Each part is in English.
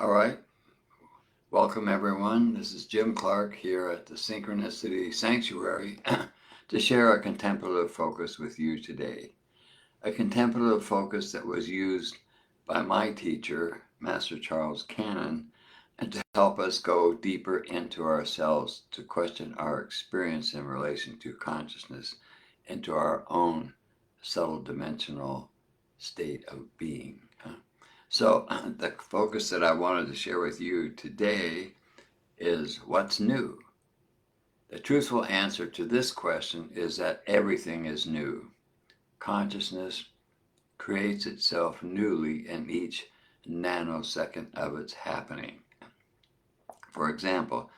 All right, welcome everyone. This is Jim Clark here at the Synchronicity Sanctuary to share a contemplative focus with you today. A contemplative focus that was used by my teacher, Master Charles Cannon, and to help us go deeper into ourselves to question our experience in relation to consciousness, into our own subtle dimensional state of being. So, the focus that I wanted to share with you today is what's new? The truthful answer to this question is that everything is new. Consciousness creates itself newly in each nanosecond of its happening. For example,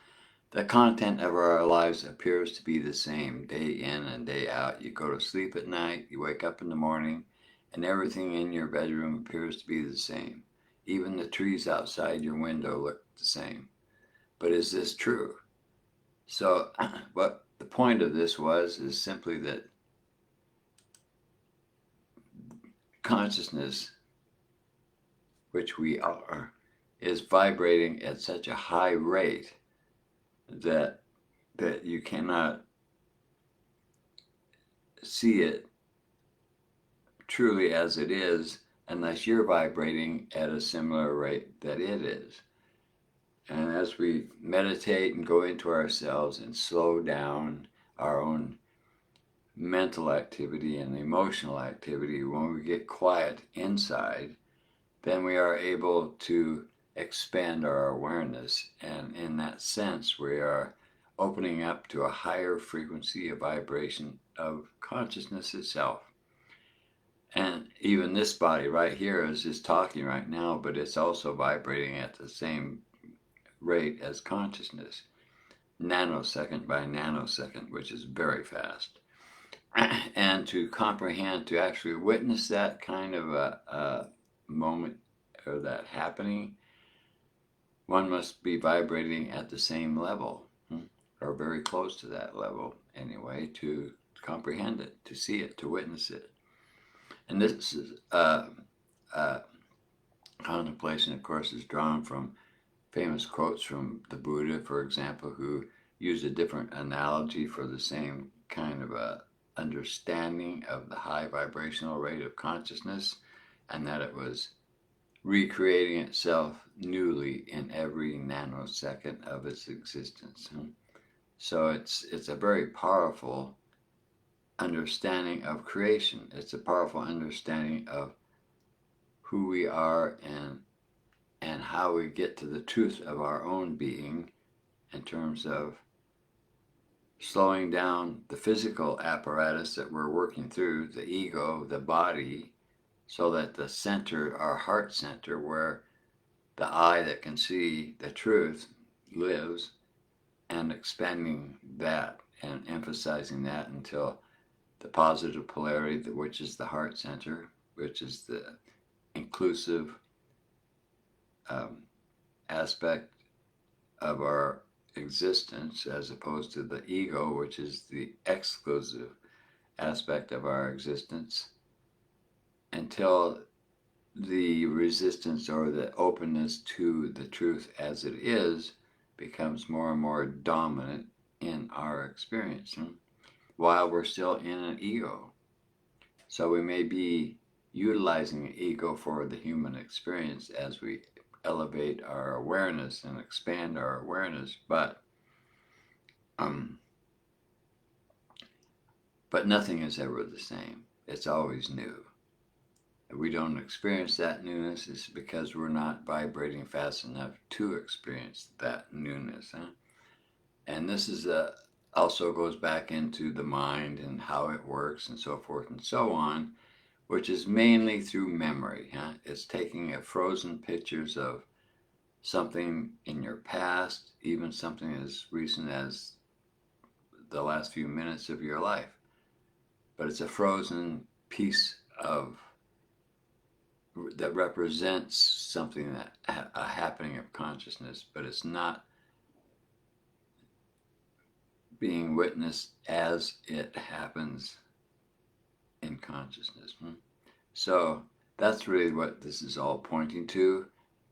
the content of our lives appears to be the same day in and day out. You go to sleep at night, you wake up in the morning, and everything in your bedroom appears to be the same. Even the trees outside your window look the same. But is this true? So, what the point of this is simply that consciousness, which we are, is vibrating at such a high rate that you cannot see it truly as it is unless you're vibrating at a similar rate that it is. And as we meditate and go into ourselves and slow down our own mental activity and emotional activity, when we get quiet inside, then we are able to expand our awareness. And in that sense, we are opening up to a higher frequency of vibration of consciousness itself. And even this body right here is just talking right now, but it's also vibrating at the same rate as consciousness, nanosecond by nanosecond, which is very fast. And to comprehend, to actually witness that kind of a moment or that happening, one must be vibrating at the same level, or very close to that level anyway, to comprehend it, to see it, to witness it. And this is contemplation, of course, is drawn from famous quotes from the Buddha, for example, who used a different analogy for the same kind of a understanding of the high vibrational rate of consciousness, and that it was recreating itself newly in every nanosecond of its existence. So it's a very powerful understanding of creation. It's a powerful understanding of who we are and how we get to the truth of our own being in terms of slowing down the physical apparatus that we're working through, the ego, the body, so that the center, our heart center, where the eye that can see the truth lives, and expanding that and emphasizing that until the positive polarity, which is the heart center, which is the inclusive aspect of our existence, as opposed to the ego, which is the exclusive aspect of our existence, until the resistance or the openness to the truth as it is becomes more and more dominant in our experience, while we're still in an ego. So we may be utilizing ego for the human experience as we elevate our awareness and expand our awareness, but nothing is ever the same. It's always new. If we don't experience that newness, it's because we're not vibrating fast enough to experience that newness. And this is also goes back into the mind and how it works and so forth and so on, which is mainly through memory. It's taking frozen pictures of something in your past, even something as recent as the last few minutes of your life. But it's a frozen piece of that represents something, that a happening of consciousness, but it's not being witnessed as it happens in consciousness. So that's really what this is all pointing to.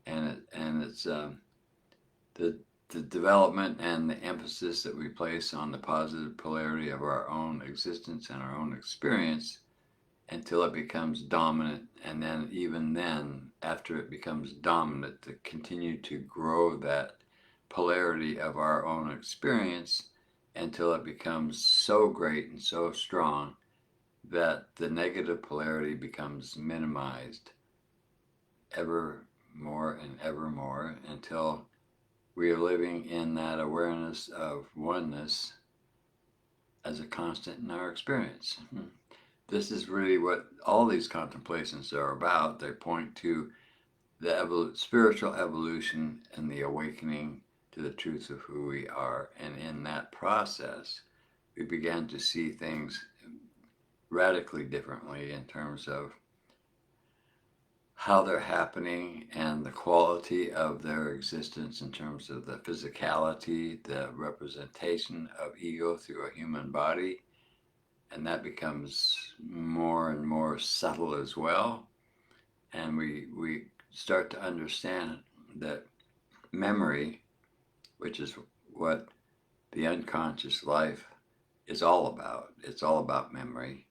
and it's the development and the emphasis that we place on the positive polarity of our own existence and our own experience until it becomes dominant, and then even then, after it becomes dominant, to continue to grow that polarity of our own experience until it becomes so great and so strong that the negative polarity becomes minimized ever more and ever more until we are living in that awareness of oneness as a constant in our experience. This is really what all these contemplations are about. They point to the spiritual evolution and the awakening to the truth of who we are. And in that process, we began to see things radically differently in terms of how they're happening and the quality of their existence in terms of the physicality, the representation of ego through a human body. And that becomes more and more subtle as well. And we start to understand that memory, which is what the unconscious life is all about. It's all about memory,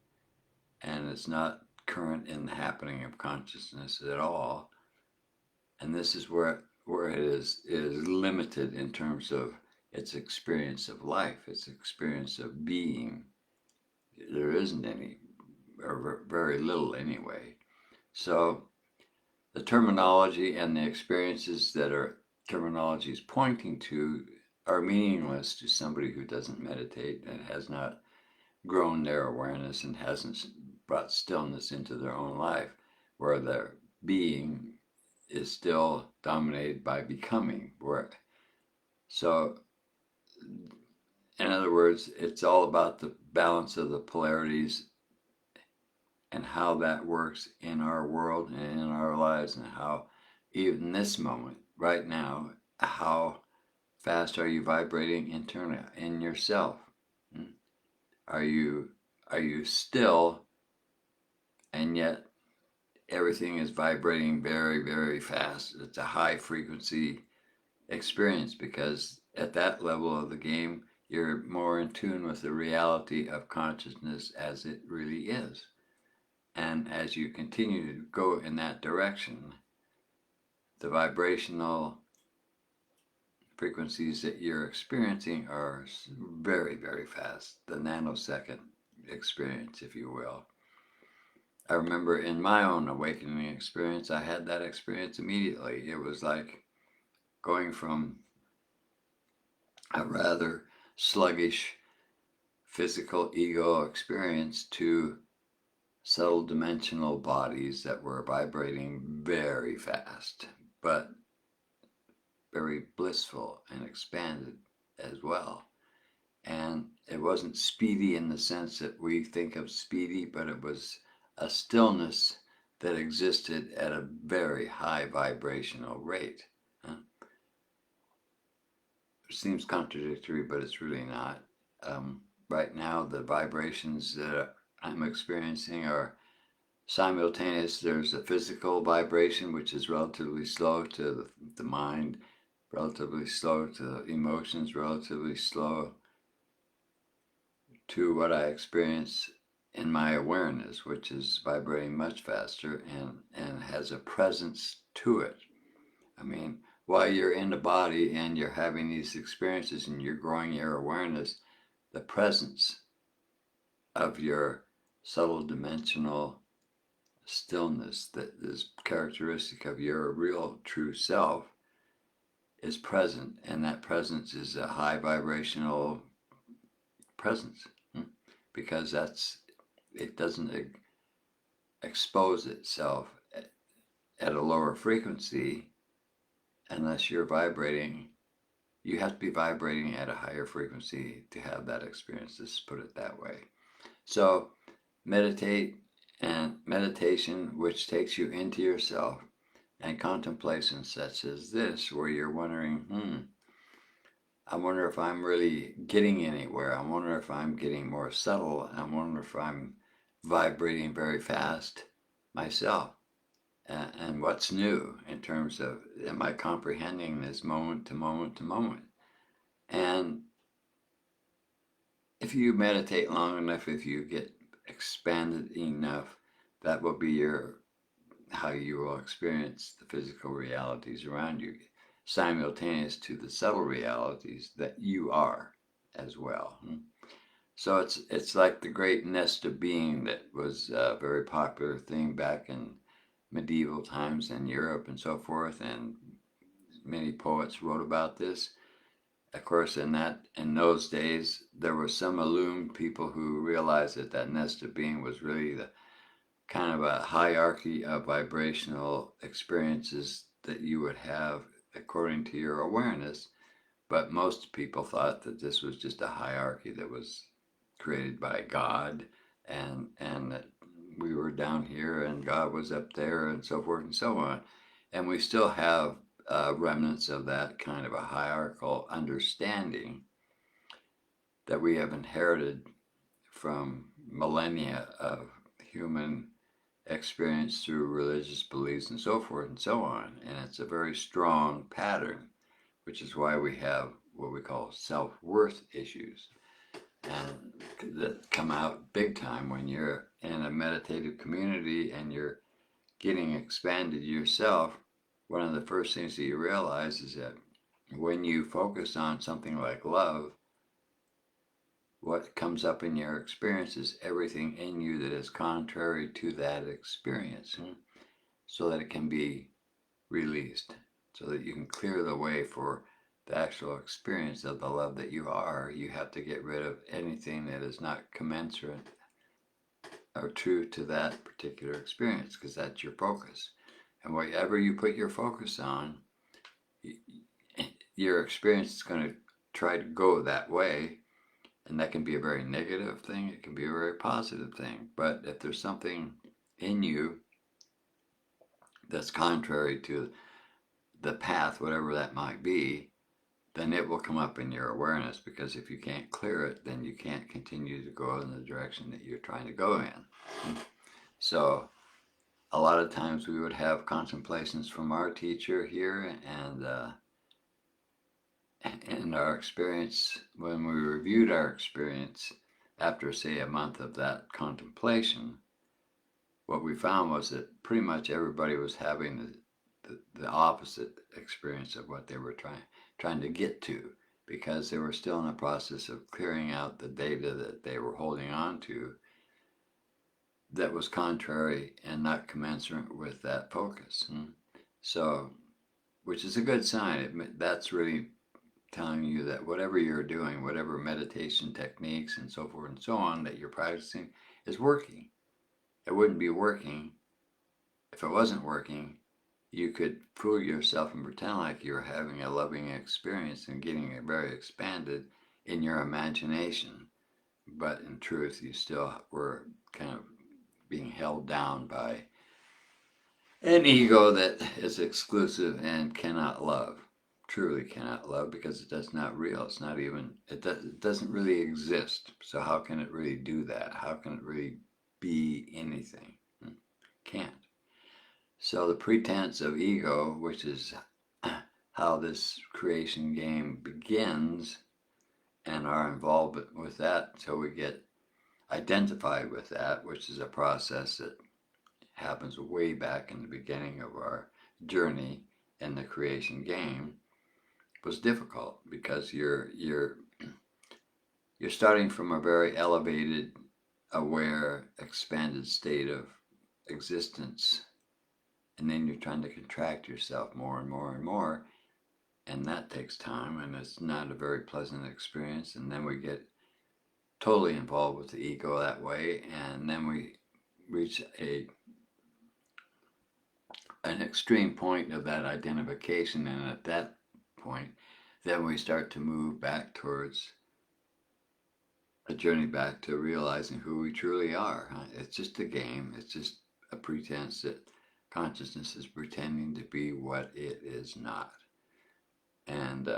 and it's not current in the happening of consciousness at all. And this is where it is limited in terms of its experience of life, its experience of being. There isn't any, or very little anyway. So the terminology and the experiences that are terminologies pointing to are meaningless to somebody who doesn't meditate and has not grown their awareness and hasn't brought stillness into their own life, where their being is still dominated by becoming. So, in other words, it's all about the balance of the polarities and how that works in our world and in our lives, and how even this moment, right now, how fast are you vibrating internally in yourself? Are you still, and yet everything is vibrating very, very fast? It's a high frequency experience, because at that level of the game, you're more in tune with the reality of consciousness as it really is. And as you continue to go in that direction, the vibrational frequencies that you're experiencing are very, very fast. The nanosecond experience, if you will. I remember in my own awakening experience, I had that experience immediately. It was like going from a rather sluggish physical ego experience to subtle dimensional bodies that were vibrating very fast, but very blissful and expanded as well. And it wasn't speedy in the sense that we think of speedy, but it was a stillness that existed at a very high vibrational rate. It seems contradictory, but it's really not. Right now, the vibrations that I'm experiencing are simultaneous. There's a physical vibration, which is relatively slow to the mind, relatively slow to the emotions, relatively slow to what I experience in my awareness, which is vibrating much faster and has a presence to it. I mean, while you're in the body and you're having these experiences and you're growing your awareness, the presence of your subtle dimensional stillness that is characteristic of your real true self is present, and that presence is a high vibrational presence, because it doesn't expose itself at a lower frequency unless you're vibrating. You have to be vibrating at a higher frequency to have that experience, let's put it that way. So meditation, which takes you into yourself, and contemplation such as this, where you're wondering, I wonder if I'm really getting anywhere. I wonder if I'm getting more subtle. I wonder if I'm vibrating very fast myself. and what's new in terms of, am I comprehending this moment to moment to moment? And if you meditate long enough, if you get expanded enough, that will be how you will experience the physical realities around you, simultaneous to the subtle realities that you are as well. So it's like the great nest of being that was a very popular thing back in medieval times in Europe and so forth, and many poets wrote about this. Of course, in those days, there were some illumined people who realized that that nest of being was really the kind of a hierarchy of vibrational experiences that you would have according to your awareness. But most people thought that this was just a hierarchy that was created by God, and that we were down here and God was up there, and so forth and so on. And we still have remnants of that kind of a hierarchical understanding that we have inherited from millennia of human experience through religious beliefs and so forth and so on. And it's a very strong pattern, which is why we have what we call self-worth issues, and that come out big time when you're in a meditative community and you're getting expanded yourself. One of the first things that you realize is that when you focus on something like love, what comes up in your experience is everything in you that is contrary to that experience, so that it can be released, so that you can clear the way for the actual experience of the love that you are. You have to get rid of anything that is not commensurate or true to that particular experience, because that's your focus. And whatever you put your focus on, your experience is going to try to go that way. And that can be a very negative thing. It can be a very positive thing. But if there's something in you that's contrary to the path, whatever that might be, then it will come up in your awareness, because if you can't clear it, then you can't continue to go in the direction that you're trying to go in. So a lot of times we would have contemplations from our teacher here, and in our experience, when we reviewed our experience after, say, a month of that contemplation, what we found was that pretty much everybody was having the opposite experience of what they were trying to get to, because they were still in the process of clearing out the data that they were holding on to that was contrary and not commensurate with that focus. So, which is a good sign. That's really telling you that whatever you're doing, whatever meditation techniques and so forth and so on that you're practicing, is working. It wouldn't be working if it wasn't working. You could fool yourself and pretend like you're having a loving experience and getting it very expanded in your imagination, but in truth you still were kind of being held down by an ego that is exclusive and cannot love, truly cannot love, because it's not real. It's not even, it doesn't really exist. So how can it really do that? How can it really be anything? Can't. So the pretense of ego, which is how this creation game begins, and our involvement with that until we get identified with that, which is a process that happens way back in the beginning of our journey in the creation game, was difficult, because you're starting from a very elevated, aware, expanded state of existence, and then you're trying to contract yourself more and more and more, and that takes time, and it's not a very pleasant experience. And then we get totally involved with the ego that way, and then we reach an extreme point of that identification, and at that point then we start to move back towards a journey back to realizing who we truly are. It's just a game. It's just a pretense that consciousness is pretending to be what it is not. And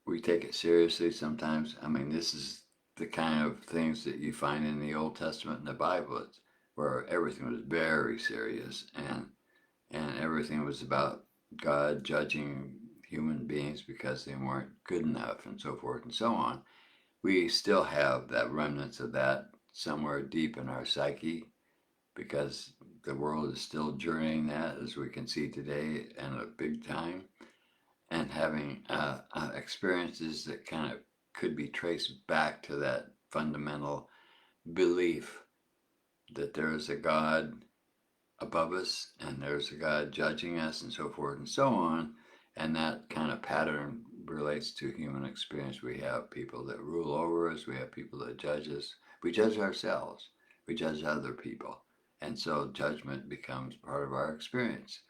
we take it seriously sometimes. I mean, this is the kind of things that you find in the Old Testament and the Bible. where everything was very serious, and everything was about God judging human beings because they weren't good enough and so forth and so on. We still have that remnants of that somewhere deep in our psyche because the world is still journeying that, as we can see today, and a big time, and having experiences that kind of could be traced back to that fundamental belief that there is a God above us and there's a God judging us and so forth and so on. And that kind of pattern relates to human experience. We have people that rule over us, we have people that judge us, we judge ourselves, we judge other people. And so judgment becomes part of our experience.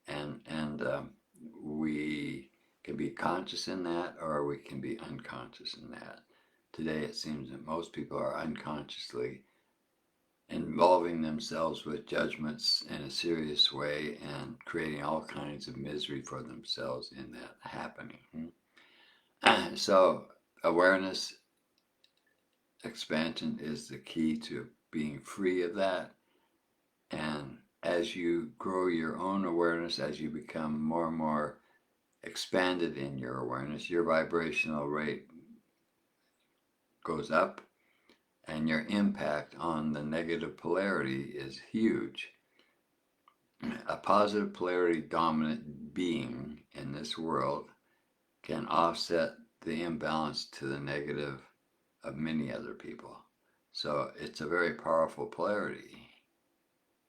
And we can be conscious in that or we can be unconscious in that. Today it seems that most people are unconsciously involving themselves with judgments in a serious way and creating all kinds of misery for themselves in that happening. So awareness expansion is the key to being free of that. And as you grow your own awareness, as you become more and more expanded in your awareness, your vibrational rate goes up and your impact on the negative polarity is huge. A positive polarity dominant being in this world can offset the imbalance to the negative of many other people. So it's a very powerful polarity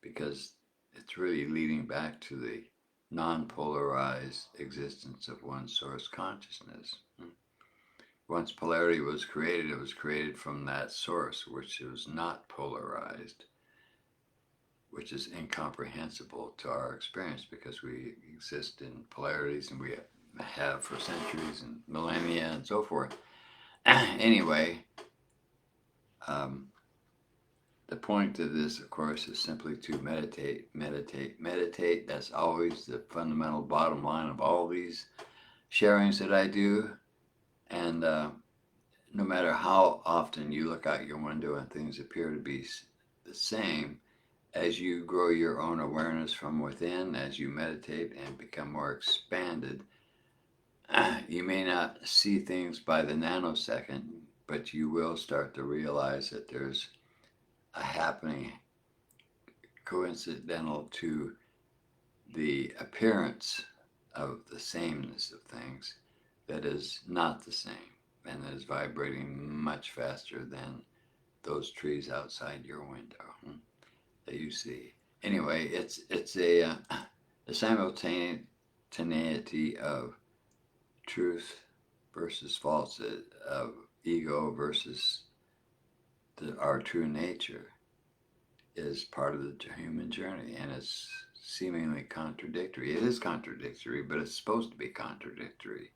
because it's really leading back to the non-polarized existence of one source consciousness. Once polarity was created, it was created from that source, which was not polarized, which is incomprehensible to our experience because we exist in polarities and we have for centuries and millennia and so forth. Anyway, the point of this, of course, is simply to meditate, meditate, meditate. That's always the fundamental bottom line of all these sharings that I do. And no matter how often you look out your window and things appear to be the same, as you grow your own awareness from within, as you meditate and become more expanded, you may not see things by the nanosecond, but you will start to realize that there's a happening coincidental to the appearance of the sameness of things that is not the same and that is vibrating much faster than those trees outside your window that you see. Anyway, it's a simultaneity of truth versus falsehood, of ego versus our true nature is part of the human journey, and it's seemingly contradictory. It is contradictory, but it's supposed to be contradictory.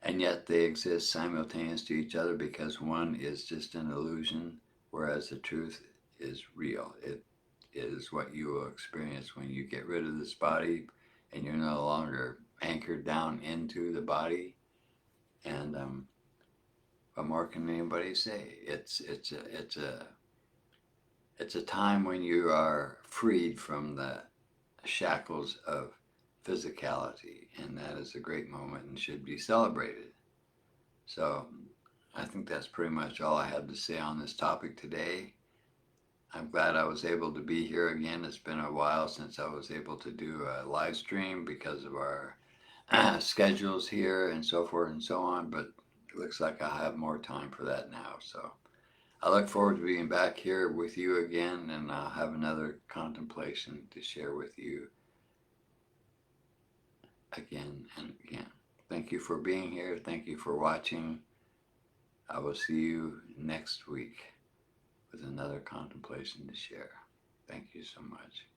And yet they exist simultaneous to each other because one is just an illusion, whereas the truth is real. It is what you will experience when you get rid of this body and you're no longer anchored down into the body. And what more can anybody say? It's a time when you are freed from the shackles of physicality, and that is a great moment and should be celebrated. So I think that's pretty much all I had to say on this topic today. I'm glad I was able to be here again. It's been a while since I was able to do a live stream because of our schedules here and so forth and so on, but it looks like I have more time for that now. So I look forward to being back here with you again, and I'll have another contemplation to share with you again and again. Thank you for being here. Thank you for watching. I will see you next week with another contemplation to share. Thank you so much.